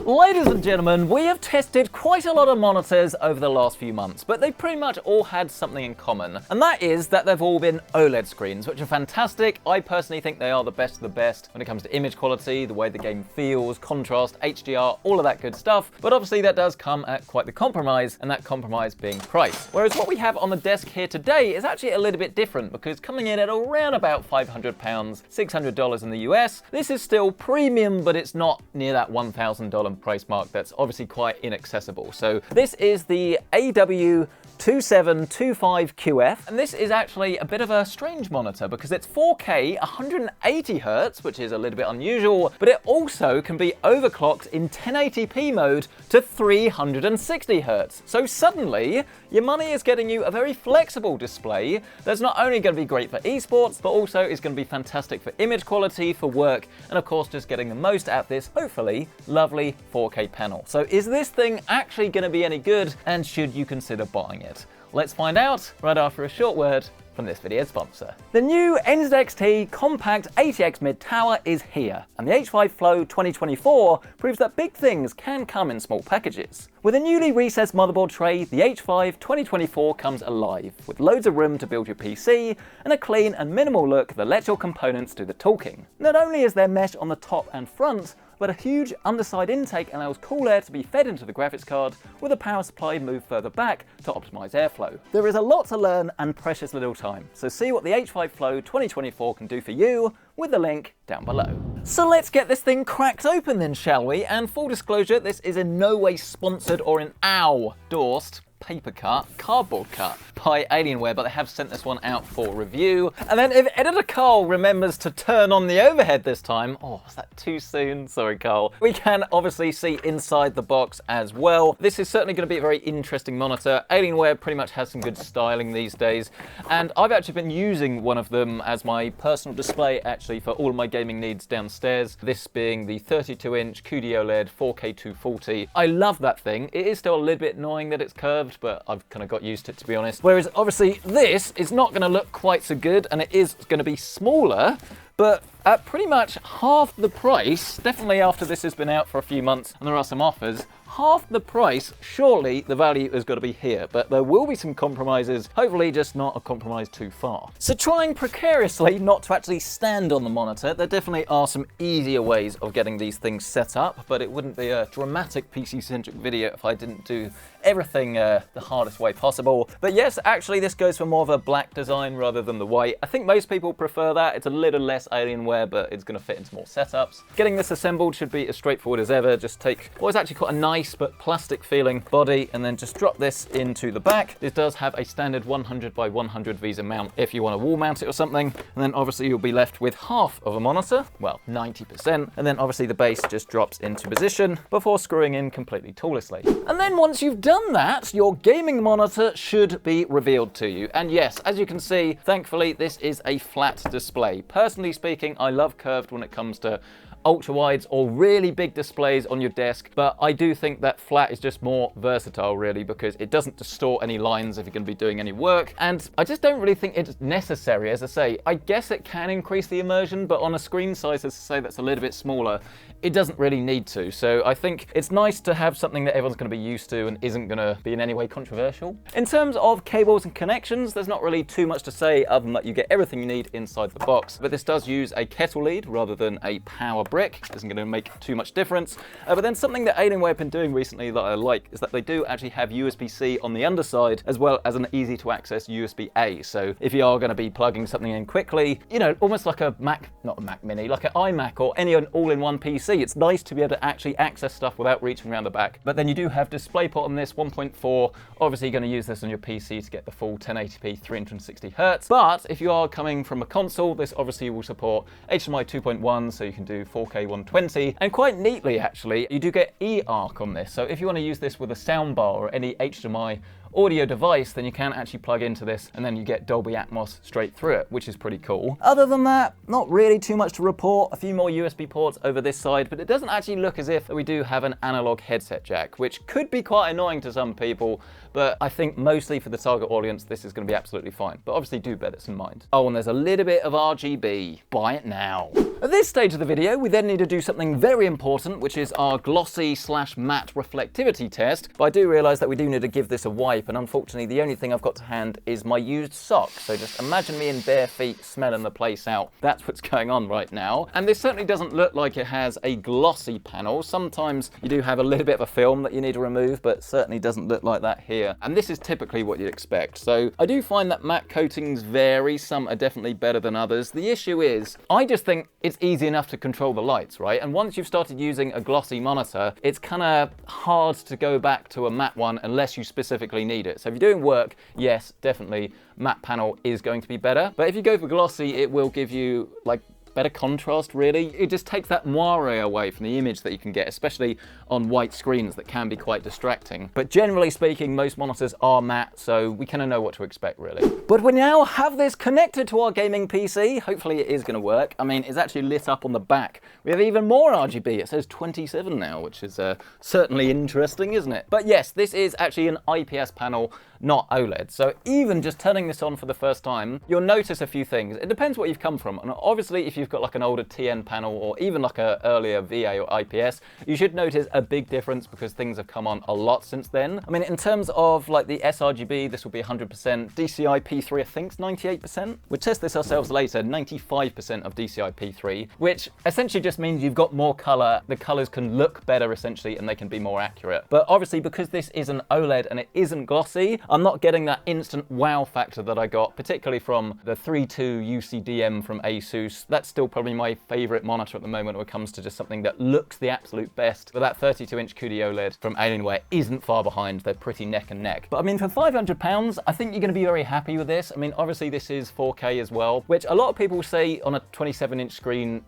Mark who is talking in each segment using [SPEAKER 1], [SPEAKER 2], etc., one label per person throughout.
[SPEAKER 1] Ladies and gentlemen, we have tested quite a lot of monitors over the last few months, but they pretty much all had something in common, and that is that they've all been OLED screens, which are fantastic. I personally think they are the best of the best when it comes to image quality, the way the game feels, contrast, HDR, all of that good stuff, but obviously that does come at quite the compromise, and that compromise being price. Whereas what we have on the desk here today is actually a little bit different, because coming in at around about £500, $600 in the US, this is still premium, but it's not near that $1,000 price mark that's obviously quite inaccessible. So this is the AW2725QF, and this is actually a bit of a strange monitor because it's 4K 180Hz, which is a little bit unusual, but it also can be overclocked in 1080p mode to 360Hz. So suddenly, your money is getting you a very flexible display that's not only going to be great for esports, but also is going to be fantastic for image quality, for work, and of course just getting the most out of this, hopefully, lovely 4K panel. So is this thing actually going to be any good, and should you consider buying it? Let's find out right after a short word from this video's sponsor. The new NZXT Compact ATX Mid Tower is here, and the H5 Flow 2024 proves that big things can come in small packages. With a newly recessed motherboard tray, the H5 2024 comes alive, with loads of room to build your PC, and a clean and minimal look that lets your components do the talking. Not only is there mesh on the top and front, but a huge underside intake allows cool air to be fed into the graphics card, with a power supply moved further back to optimize airflow. There is a lot to learn and precious little time, so see what the H5 Flow 2024 can do for you with the link down below. So let's get this thing cracked open then, shall we? And full disclosure, this is in no way sponsored or endorsed paper cut, cardboard cut by Alienware, but they have sent this one out for review. And then if editor Carl remembers to turn on the overhead this time, oh, was that too soon? Sorry, Carl. We can obviously see inside the box as well. This is certainly going to be a very interesting monitor. Alienware pretty much has some good styling these days, and I've actually been using one of them as my personal display actually for all of my gaming needs downstairs. This being the 32-inch QD-OLED 4K 240. I love that thing. It is still a little bit annoying that it's curved, but I've kind of got used to it, to be honest. Whereas obviously this is not going to look quite so good, and it is going to be smaller, but at pretty much half the price, definitely after this has been out for a few months and there are some offers, half the price, surely the value has got to be here, but there will be some compromises, hopefully just not a compromise too far. So trying precariously not to actually stand on the monitor, there definitely are some easier ways of getting these things set up, but it wouldn't be a dramatic PC-centric video if I didn't do everything the hardest way possible. But yes, actually this goes for more of a black design rather than the white. I think most people prefer that. It's a little less Alienware, but it's going to fit into more setups. Getting this assembled should be as straightforward as ever. Just take what is actually quite a nice but plastic feeling body and then just drop this into the back. This does have a standard 100 by 100 VESA mount if you want to wall mount it or something, and then obviously you'll be left with half of a monitor, well 90%, and then obviously the base just drops into position before screwing in completely toollessly. And then once you've done that, your gaming monitor should be revealed to you. And yes, as you can see, thankfully this is a flat display. Personally speaking, I love curved when it comes to ultra wides or really big displays on your desk, but I do think that flat is just more versatile really, because it doesn't distort any lines if you're going to be doing any work, and I just don't really think it's necessary. As I say, I guess it can increase the immersion, but on a screen size, as I say, that's a little bit smaller, it doesn't really need to. So I think it's nice to have something that everyone's going to be used to and isn't going to be in any way controversial. In terms of cables and connections, there's not really too much to say other than that you get everything you need inside the box, but this does use a kettle lead rather than a power brick. Isn't going to make too much difference. But then something that Alienware have been doing recently that I like is that they do actually have USB-C on the underside, as well as an easy to access USB-A. So if you are going to be plugging something in quickly, you know, almost like a Mac, not a Mac Mini, like an iMac or any all-in-one PC, it's nice to be able to actually access stuff without reaching around the back. But then you do have DisplayPort on this 1.4. Obviously you're going to use this on your PC to get the full 1080p 360Hz. But if you are coming from a console, this obviously will support HDMI 2.1, so you can do 4K 120, and quite neatly actually, you do get eARC on this. So if you want to use this with a soundbar or any HDMI audio device, then you can actually plug into this and then you get Dolby Atmos straight through it, which is pretty cool. Other than that, not really too much to report. A few more USB ports over this side, but it doesn't actually look as if we do have an analog headset jack, which could be quite annoying to some people, but I think mostly for the target audience, this is going to be absolutely fine. But obviously do bear this in mind. Oh, and there's a little bit of RGB. Buy it now. At this stage of the video, we then need to do something very important, which is our glossy/matte reflectivity test. But I do realise that we do need to give this a wipe, and unfortunately the only thing I've got to hand is my used sock. So just imagine me in bare feet smelling the place out. That's what's going on right now. And this certainly doesn't look like it has a glossy panel. Sometimes you do have a little bit of a film that you need to remove, but certainly doesn't look like that here. And this is typically what you'd expect. So I do find that matte coatings vary. Some are definitely better than others. The issue is, I just think it's easy enough to control the lights, right? And once you've started using a glossy monitor, it's kind of hard to go back to a matte one unless you specifically need it. So if you're doing work, yes, definitely matte panel is going to be better. But if you go for glossy, it will give you like better contrast, really. It just takes that moire away from the image that you can get, especially on white screens that can be quite distracting. But generally speaking, most monitors are matte, so we kind of know what to expect, really. But we now have this connected to our gaming PC. Hopefully it is going to work. I mean, it's actually lit up on the back. We have even more RGB. It says 27 now, which is certainly interesting, isn't it? But yes, this is actually an IPS panel, not OLED. So even just turning this on for the first time, you'll notice a few things. It depends what you've come from. And obviously, if you've got like an older TN panel or even like an earlier VA or IPS, you should notice a big difference because things have come on a lot since then. I mean, in terms of like the sRGB, this will be 100%. DCI P3, I think, is 98%. We'll test this ourselves later, 95% of DCI P3, which essentially just means you've got more color. The colors can look better essentially, and they can be more accurate. But obviously, because this is an OLED and it isn't glossy, I'm not getting that instant wow factor that I got, particularly from the 3.2 UCDM from Asus. That's still probably my favorite monitor at the moment when it comes to just something that looks the absolute best. But that 32-inch QD OLED from Alienware isn't far behind. They're pretty neck and neck. But I mean, for £500, I think you're going to be very happy with this. I mean, obviously this is 4K as well, which a lot of people say on a 27-inch screen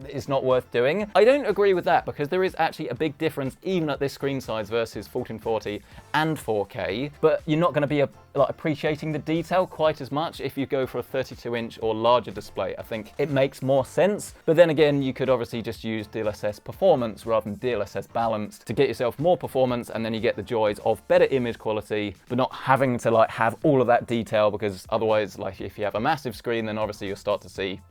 [SPEAKER 1] is not worth doing. I don't agree with that because there is actually a big difference even at this screen size versus 1440 and 4K, but you're not going to be appreciating the detail quite as much if you go for a 32-inch or larger display. I think it makes more sense, but then again, you could obviously just use DLSS performance rather than DLSS balanced to get yourself more performance, and then you get the joys of better image quality, but not having to like have all of that detail, because otherwise, like if you have a massive screen, then obviously you'll start to see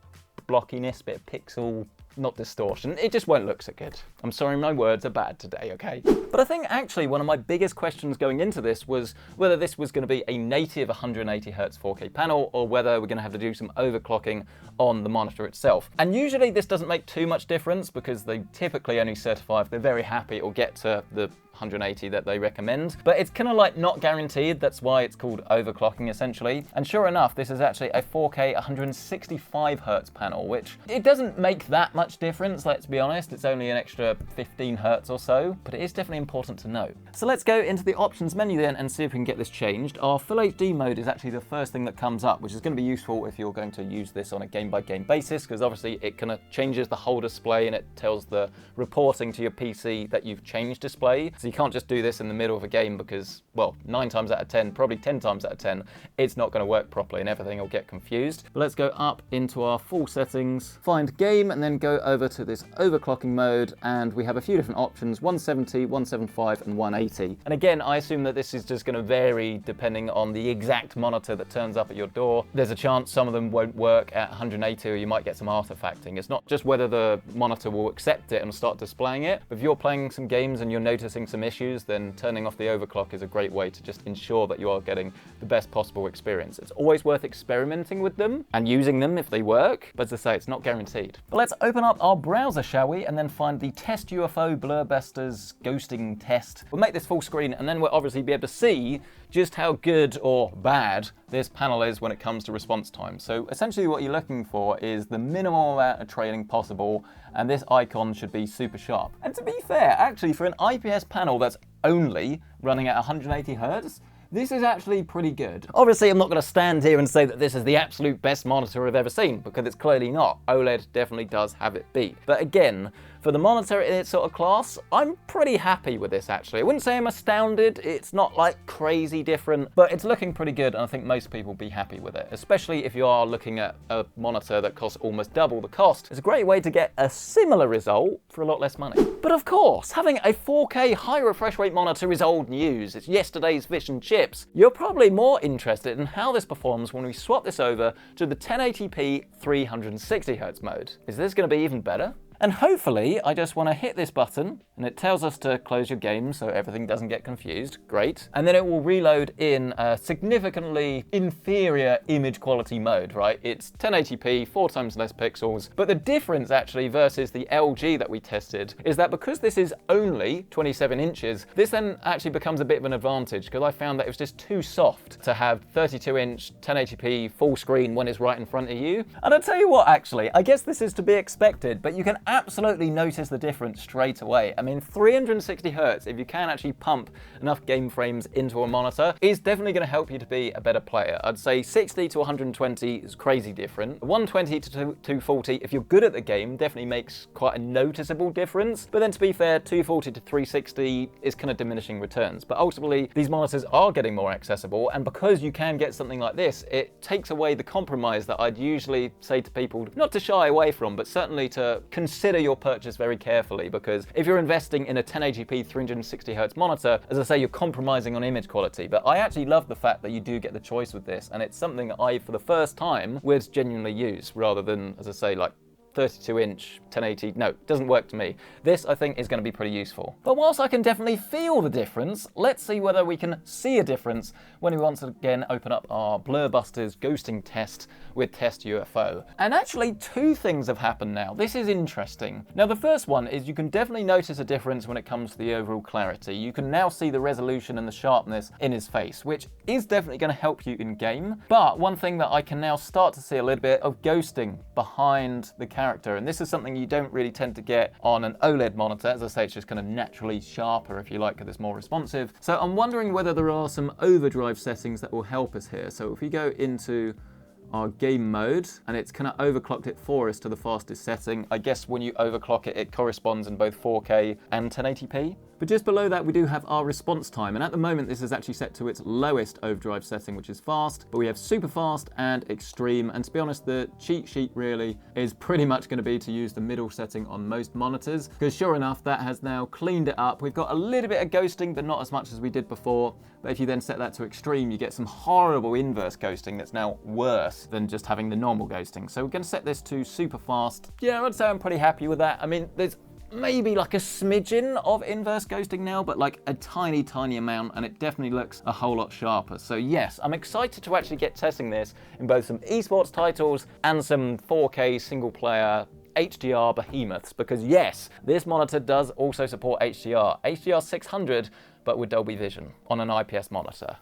[SPEAKER 1] blockiness, bit of pixel, not distortion. It just won't look so good. I'm sorry, my words are bad today, okay? But I think actually one of my biggest questions going into this was whether this was going to be a native 180Hz 4K panel or whether we're going to have to do some overclocking on the monitor itself. And usually this doesn't make too much difference because they typically only certify if they're very happy it will get to the 180 that they recommend, but it's kind of like not guaranteed. That's why it's called overclocking essentially. And sure enough, this is actually a 4K 165Hz panel, which it doesn't make that much difference, let's be honest. It's only an extra 15 Hz or so, but it is definitely important to know. So let's go into the options menu then and see if we can get this changed. Our full HD mode is actually the first thing that comes up, which is going to be useful if you're going to use this on a game-by-game basis, because obviously it kind of changes the whole display and it tells the reporting to your PC that you've changed display. So you can't just do this in the middle of a game because, well, 9 times out of 10, probably 10 times out of 10, it's not going to work properly and everything will get confused. But let's go up into our full settings, find game, and then go over to this overclocking mode, and we have a few different options, 170, 175, and 180. And again, I assume that this is just going to vary depending on the exact monitor that turns up at your door. There's a chance some of them won't work at 180 or you might get some artifacting. It's not just whether the monitor will accept it and start displaying it. If you're playing some games and you're noticing some issues, then turning off the overclock is a great way to just ensure that you are getting the best possible experience. It's always worth experimenting with them and using them if they work, but as I say, it's not guaranteed. But let's open up our browser, shall we, and then find the Test UFO Blurbusters ghosting test. We'll make this full screen and then we'll obviously be able to see just how good or bad this panel is when it comes to response time. So essentially what you're looking for is the minimal amount of trailing possible, and this icon should be super sharp. And to be fair, actually for an IPS panel that's only running at 180 Hz, this is actually pretty good. Obviously, I'm not going to stand here and say that this is the absolute best monitor I've ever seen, because it's clearly not. OLED definitely does have it beat. But again, for the monitor in its sort of class, I'm pretty happy with this actually. I wouldn't say I'm astounded, it's not like crazy different, but it's looking pretty good and I think most people will be happy with it, especially if you are looking at a monitor that costs almost double the cost. It's a great way to get a similar result for a lot less money. But of course, having a 4K high refresh rate monitor is old news. It's yesterday's fish and chips. You're probably more interested in how this performs when we swap this over to the 1080p 360Hz mode. Is this going to be even better? And hopefully, I just want to hit this button, and it tells us to close your game so everything doesn't get confused. Great. And then it will reload in a significantly inferior image quality mode, right? It's 1080p, 4 times less pixels. But the difference actually versus the LG that we tested is that because this is only 27 inches, this then actually becomes a bit of an advantage because I found that it was just too soft to have 32-inch 1080p full screen when it's right in front of you. And I'll tell you what, actually, I guess this is to be expected, but you can absolutely notice the difference straight away. I mean, 360 Hz, if you can actually pump enough game frames into a monitor, is definitely going to help you to be a better player. I'd say 60 to 120 is crazy different. 120 to 240, if you're good at the game, definitely makes quite a noticeable difference. But then to be fair, 240 to 360 is kind of diminishing returns. But ultimately, these monitors are getting more accessible, and because you can get something like this, it takes away the compromise that I'd usually say to people not to shy away from, but certainly to consider your purchase very carefully, because if you're investing in a 1080p 360Hz monitor, as I say, you're compromising on image quality. But I actually love the fact that you do get the choice with this, and it's something I, for the first time, would genuinely use, rather than, as I say, like 32-inch 1080, no, it doesn't work to me. This, I think, is going to be pretty useful. But whilst I can definitely feel the difference, let's see whether we can see a difference when we once again open up our Blurbusters ghosting test with Test UFO. And actually, two things have happened now. This is interesting. Now, the first one is you can definitely notice a difference when it comes to the overall clarity. You can now see the resolution and the sharpness in his face, which is definitely going to help you in game. But one thing that I can now start to see a little bit of ghosting behind the character, and this is something you don't really tend to get on an OLED monitor. As I say, it's just kind of naturally sharper, if you like, because it's more responsive. So I'm wondering whether there are some overdrive settings that will help us here. So if we go into our game mode, and it's kind of overclocked it for us to the fastest setting. I guess when you overclock it, it corresponds in both 4K and 1080p. But just below that, we do have our response time. And at the moment, this is actually set to its lowest overdrive setting, which is fast. But we have super fast and extreme. And to be honest, the cheat sheet really is pretty much going to be to use the middle setting on most monitors. Because sure enough, that has now cleaned it up. We've got a little bit of ghosting, but not as much as we did before. But if you then set that to extreme, you get some horrible inverse ghosting that's now worse than just having the normal ghosting. So we're going to set this to super fast. Yeah, I'd say I'm pretty happy with that. I mean, there's maybe like a smidgen of inverse ghosting now, but like a tiny, tiny amount, and it definitely looks a whole lot sharper. So yes, I'm excited to actually get testing this in both some esports titles and some 4K single player HDR behemoths, because yes, this monitor does also support HDR 600, but with Dolby Vision on an IPS monitor.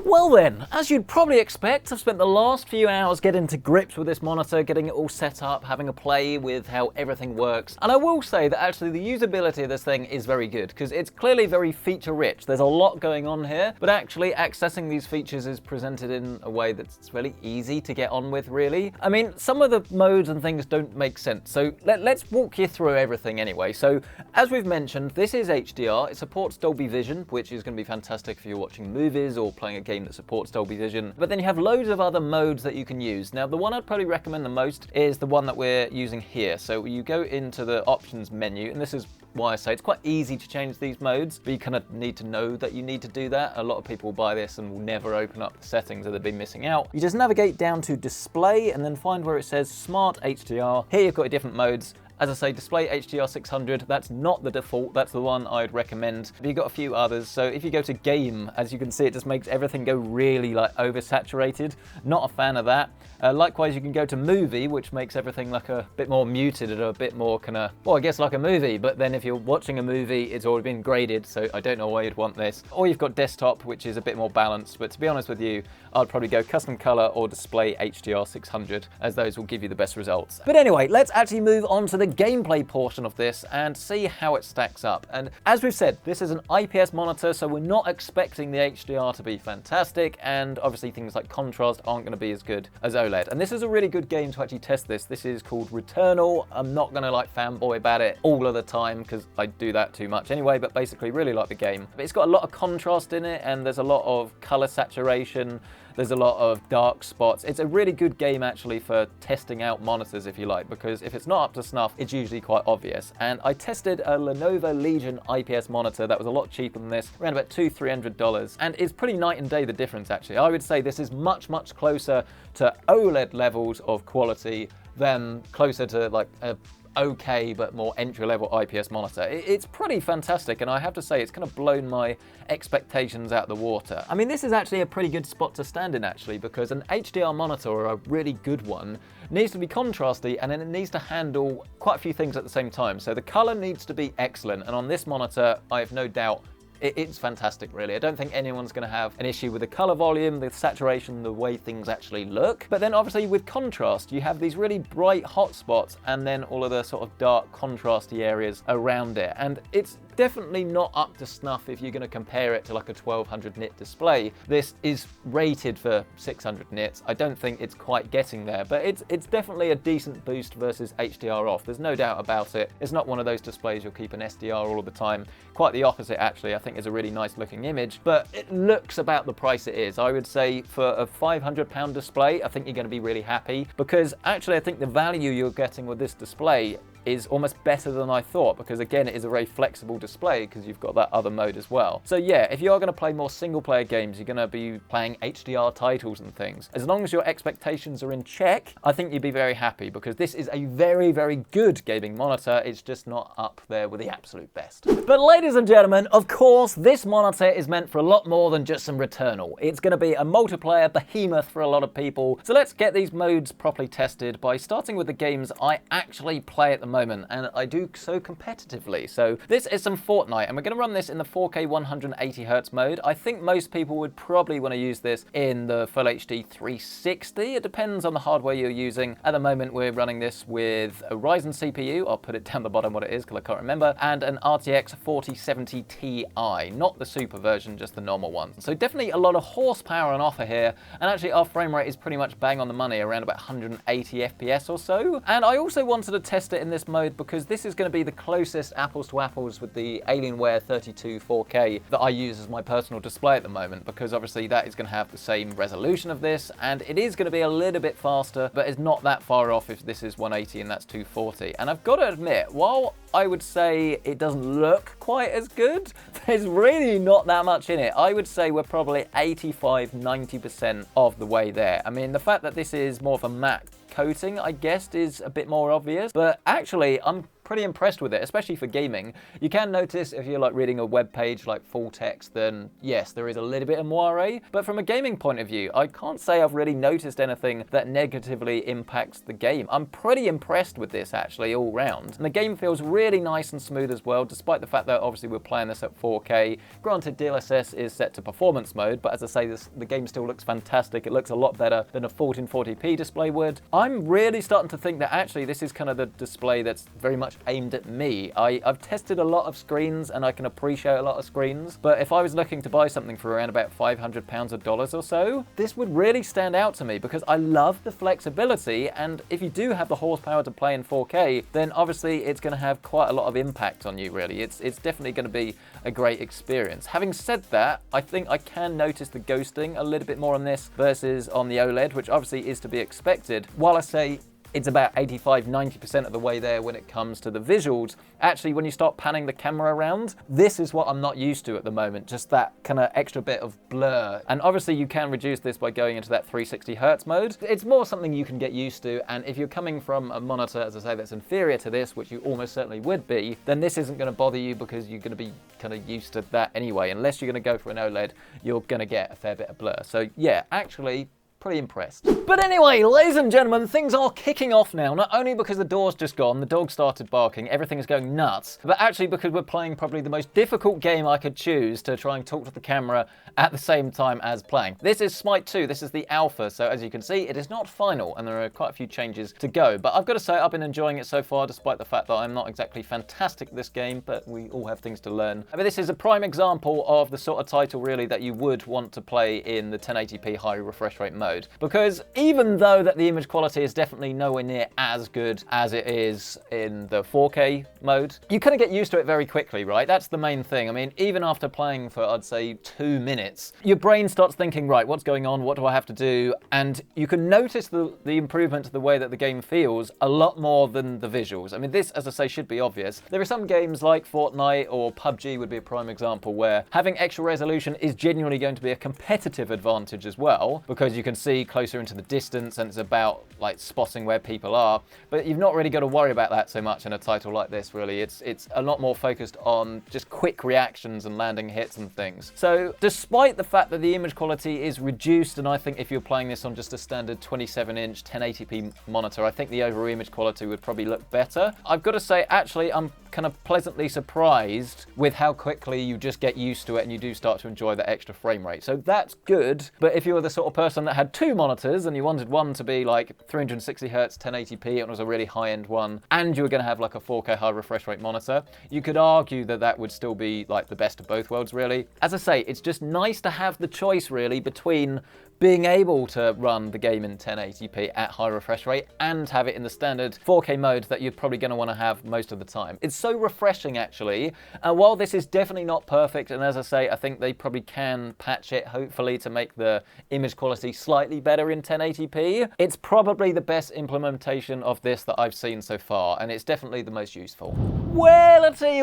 [SPEAKER 1] Well then, as you'd probably expect, I've spent the last few hours getting to grips with this monitor, getting it all set up, having a play with how everything works. And I will say that actually the usability of this thing is very good, because it's clearly very feature rich. There's a lot going on here, but actually accessing these features is presented in a way that's really easy to get on with, really. I mean, some of the modes and things don't make sense, so let's walk you through everything anyway. So as we've mentioned, this is HDR. It supports Dolby Vision, which is going to be fantastic if you're watching movies or playing a game that supports Dolby Vision. But then you have loads of other modes that you can use. Now, the one I'd probably recommend the most is the one that we're using here. So you go into the options menu, and this is why I say it's quite easy to change these modes, but you kind of need to know that you need to do that. A lot of people buy this and will never open up the settings, or they've been missing out. You just navigate down to display and then find where it says Smart HDR. Here you've got your different modes. As I say, display HDR 600, that's not the default, that's the one I'd recommend. But you've got a few others, so if you go to game, as you can see, it just makes everything go really like oversaturated. Not a fan of that. Likewise, you can go to movie, which makes everything like a bit more muted and a bit more kind of, well, I guess like a movie, but then if you're watching a movie, it's already been graded, so I don't know why you'd want this. Or you've got desktop, which is a bit more balanced, but to be honest with you, I'd probably go custom color or display HDR 600, as those will give you the best results. But anyway, let's actually move on to the gameplay portion of this and see how it stacks up. And as we've said, this is an IPS monitor, so we're not expecting the HDR to be fantastic, and obviously things like contrast aren't going to be as good as OLED. And this is a really good game to actually test this. This is called Returnal. I'm not going to like fanboy about it all of the time because I do that too much anyway, but basically really like the game. But it's got a lot of contrast in it, and there's a lot of color saturation. There's a lot of dark spots. It's a really good game actually for testing out monitors, if you like, because if it's not up to snuff, it's usually quite obvious. And I tested a Lenovo Legion IPS monitor that was a lot cheaper than this, around about $200-300, and it's pretty night and day the difference actually. I would say this is much closer to OLED levels of quality than closer to like a okay but more entry-level IPS monitor. It's pretty fantastic, and I have to say it's kind of blown my expectations out the water. I mean, this is actually a pretty good spot to stand in actually, because an HDR monitor, or a really good one, needs to be contrasty, and then it needs to handle quite a few things at the same time. So the color needs to be excellent, and on this monitor I have no doubt it's fantastic, really. I don't think anyone's going to have an issue with the color volume, the saturation, the way things actually look. But then obviously with contrast, you have these really bright hot spots and then all of the sort of dark contrasty areas around it. And it's definitely not up to snuff if you're going to compare it to like a 1200 nit display. This is rated for 600 nits. I don't think it's quite getting there, but it's definitely a decent boost versus HDR off. There's no doubt about it. It's not one of those displays you'll keep an SDR all of the time. Quite the opposite actually. I think it's a really nice looking image, but it looks about the price it is. I would say for a £500 display, I think you're going to be really happy, because actually I think the value you're getting with this display is almost better than I thought, because again, it is a very flexible display because you've got that other mode as well. So yeah, if you are going to play more single player games, you're going to be playing HDR titles and things. As long as your expectations are in check, I think you'd be very happy, because this is a very good gaming monitor. It's just not up there with the absolute best. But ladies and gentlemen, of course, this monitor is meant for a lot more than just some Returnal. It's going to be a multiplayer behemoth for a lot of people. So let's get these modes properly tested by starting with the games I actually play at the moment, and I do so competitively. So this is some Fortnite, and we're going to run this in the 4K 180Hz mode. I think most people would probably want to use this in the Full HD 360. It depends on the hardware you're using. At the moment, we're running this with a Ryzen CPU. I'll put it down the bottom what it is because I can't remember, and an RTX 4070 Ti, not the super version, just the normal one. So definitely a lot of horsepower on offer here, and actually our frame rate is pretty much bang on the money, around about 180 FPS or so. And I also wanted to test it in this mode because this is going to be the closest apples to apples with the Alienware 32 4K that I use as my personal display at the moment, because obviously that is going to have the same resolution of this, and it is going to be a little bit faster, but it's not that far off if this is 180 and that's 240. And I've got to admit, while I would say it doesn't look quite as good, there's really not that much in it. I would say we're probably 85–90% of the way there. I mean, the fact that this is more of a matte coating, I guess, is a bit more obvious, but actually I'm pretty impressed with it, especially for gaming. You can notice if you're like reading a web page like full text, then yes, there is a little bit of moire, but from a gaming point of view, I can't say I've really noticed anything that negatively impacts the game. I'm pretty impressed with this actually all round, and the game feels really nice and smooth as well, despite the fact that obviously we're playing this at 4K. Granted, DLSS is set to performance mode, but as I say, the game still looks fantastic. It looks a lot better than a 1440p display would. I'm really starting to think that actually this is kind of the display that's very much aimed at me. I've tested a lot of screens and I can appreciate a lot of screens, but if I was looking to buy something for around about £500 or dollars or so, this would really stand out to me because I love the flexibility, and if you do have the horsepower to play in 4K, then obviously it's going to have quite a lot of impact on you, really. It's definitely going to be a great experience. Having said that, I think I can notice the ghosting a little bit more on this versus on the OLED, which obviously is to be expected. While I say it's about 85–90% of the way there when it comes to the visuals, actually when you start panning the camera around, this is what I'm not used to at the moment, just that kind of extra bit of blur. And obviously you can reduce this by going into that 360Hz mode. It's more something you can get used to, and if you're coming from a monitor, as I say, that's inferior to this, which you almost certainly would be, then this isn't going to bother you because you're going to be kind of used to that anyway. Unless you're going to go for an OLED, you're going to get a fair bit of blur. So yeah, actually, pretty impressed. But anyway, ladies and gentlemen, things are kicking off now, not only because the door's just gone, the dog started barking, everything is going nuts, but actually because we're playing probably the most difficult game I could choose to try and talk to the camera at the same time as playing. This is Smite 2, this is the alpha, so as you can see, it is not final, and there are quite a few changes to go. But I've got to say, I've been enjoying it so far, despite the fact that I'm not exactly fantastic at this game, but we all have things to learn. I mean, this is a prime example of the sort of title, really, that you would want to play in the 1080p high refresh rate mode. Because even though that the image quality is definitely nowhere near as good as it is in the 4K mode, you kind of get used to it very quickly, right? That's the main thing. I mean, even after playing for, I'd say, 2 minutes, your brain starts thinking, right, what's going on? What do I have to do? And you can notice the improvement to the way that the game feels a lot more than the visuals. I mean, this, as I say, should be obvious. There are some games like Fortnite or PUBG would be a prime example where having extra resolution is genuinely going to be a competitive advantage as well, because you can see closer into the distance and it's about like spotting where people are. But you've not really got to worry about that so much in a title like this, really. It's a lot more focused on just quick reactions and landing hits and things. So despite the fact that the image quality is reduced, and I think if you're playing this on just a standard 27-inch 1080p monitor, I think the overall image quality would probably look better. I've got to say, actually, I'm kind of pleasantly surprised with how quickly you just get used to it and you do start to enjoy the extra frame rate. So that's good. But if you were the sort of person that had 2 monitors and you wanted one to be like 360 Hz 1080p, and it was a really high-end one, and you were going to have like a 4K high refresh rate monitor, you could argue that that would still be like the best of both worlds, really. As I say, it's just nice to have the choice, really, between being able to run the game in 1080p at high refresh rate and have it in the standard 4K mode that you're probably going to want to have most of the time. It's so refreshing, actually. While this is definitely not perfect, and as I say, I think they probably can patch it, hopefully, to make the image quality slightly better in 1080p, it's probably the best implementation of this that I've seen so far, and it's definitely the most useful. Wellity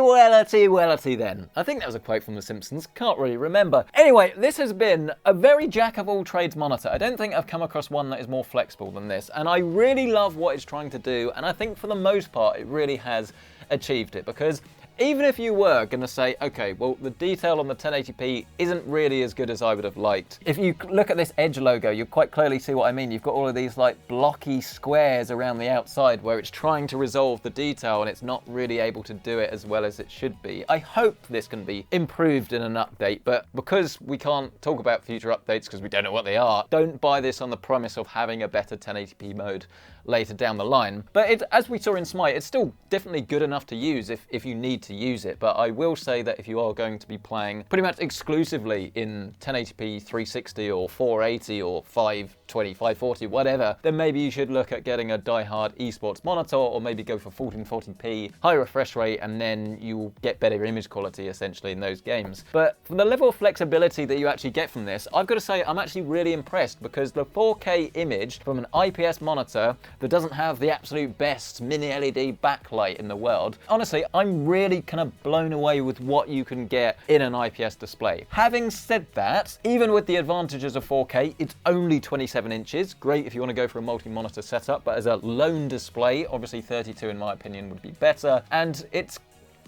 [SPEAKER 1] then. I think that was a quote from The Simpsons, can't really remember. Anyway, this has been a very jack-of-all-trades monitor. I don't think I've come across one that is more flexible than this, and I really love what it's trying to do, and I think for the most part it really has achieved it, because even if you were going to say, okay, well, the detail on the 1080p isn't really as good as I would have liked. If you look at this Edge logo, you quite clearly see what I mean. You've got all of these like blocky squares around the outside where it's trying to resolve the detail and it's not really able to do it as well as it should be. I hope this can be improved in an update, but because we can't talk about future updates because we don't know what they are, don't buy this on the premise of having a better 1080p mode later down the line. But as we saw in Smite, it's still definitely good enough to use if you need to use it. But I will say that if you are going to be playing pretty much exclusively in 1080p 360 or 480 or 520, 540, whatever, then maybe you should look at getting a die-hard esports monitor, or maybe go for 1440p high refresh rate, and then you'll get better image quality essentially in those games. But from the level of flexibility that you actually get from this, I've got to say I'm actually really impressed, because the 4K image from an IPS monitor that doesn't have the absolute best mini LED backlight in the world, honestly, I'm really kind of blown away with what you can get in an IPS display. Having said that, even with the advantages of 4K, it's only 27 inches. Great if you want to go for a multi-monitor setup, but as a lone display, obviously 32 in my opinion would be better. And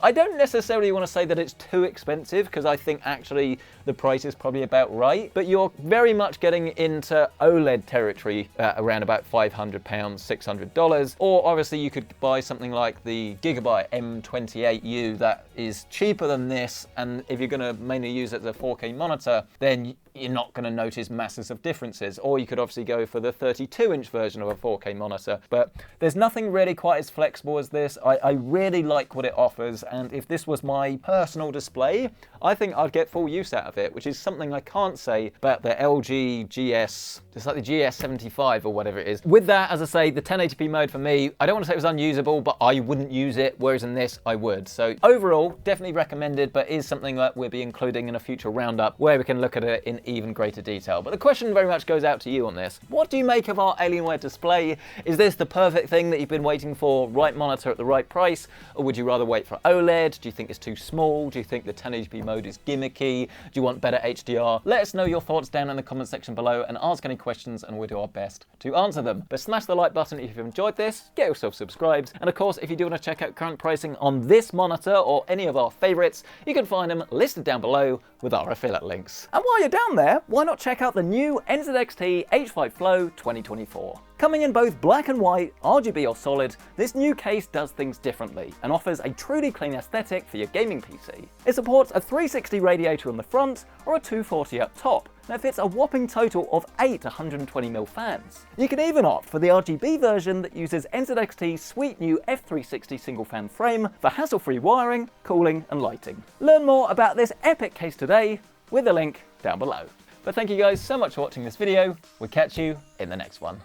[SPEAKER 1] I don't necessarily want to say that it's too expensive, because I think actually the price is probably about right, but you're very much getting into OLED territory around about £500, $600, or obviously you could buy something like the Gigabyte M28U that is cheaper than this, and if you're going to mainly use it as a 4K monitor, then you're not going to notice masses of differences. Or you could obviously go for the 32-inch version of a 4K monitor, but there's nothing really quite as flexible as this. I really like what it offers, and if this was my personal display, I think I'd get full use out of it, which is something I can't say about the LG GS, it's like the GS75 or whatever it is. With that, as I say, the 1080p mode for me, I don't want to say it was unusable, but I wouldn't use it, whereas in this, I would. So overall, definitely recommended, but is something that we'll be including in a future roundup where we can look at it in even greater detail. But the question very much goes out to you on this. What do you make of our Alienware display? Is this the perfect thing that you've been waiting for, right monitor at the right price, or would you rather wait for OLED? OLED? Do you think it's too small? Do you think the 1080p mode is gimmicky? Do you want better HDR? Let us know your thoughts down in the comment section below and ask any questions and we'll do our best to answer them. But smash the like button if you've enjoyed this, get yourself subscribed, and of course if you do want to check out current pricing on this monitor or any of our favourites, you can find them listed down below with our affiliate links. And while you're down there, why not check out the new NZXT H5 Flow 2024. Coming in both black and white, RGB or solid, this new case does things differently and offers a truly clean aesthetic for your gaming PC. It supports a 360 radiator on the front or a 240 up top, and it fits a whopping total of 8 120mm fans. You can even opt for the RGB version that uses NZXT's sweet new F360 single fan frame for hassle-free wiring, cooling and lighting. Learn more about this epic case today with the link down below. But thank you guys so much for watching this video. We'll catch you in the next one.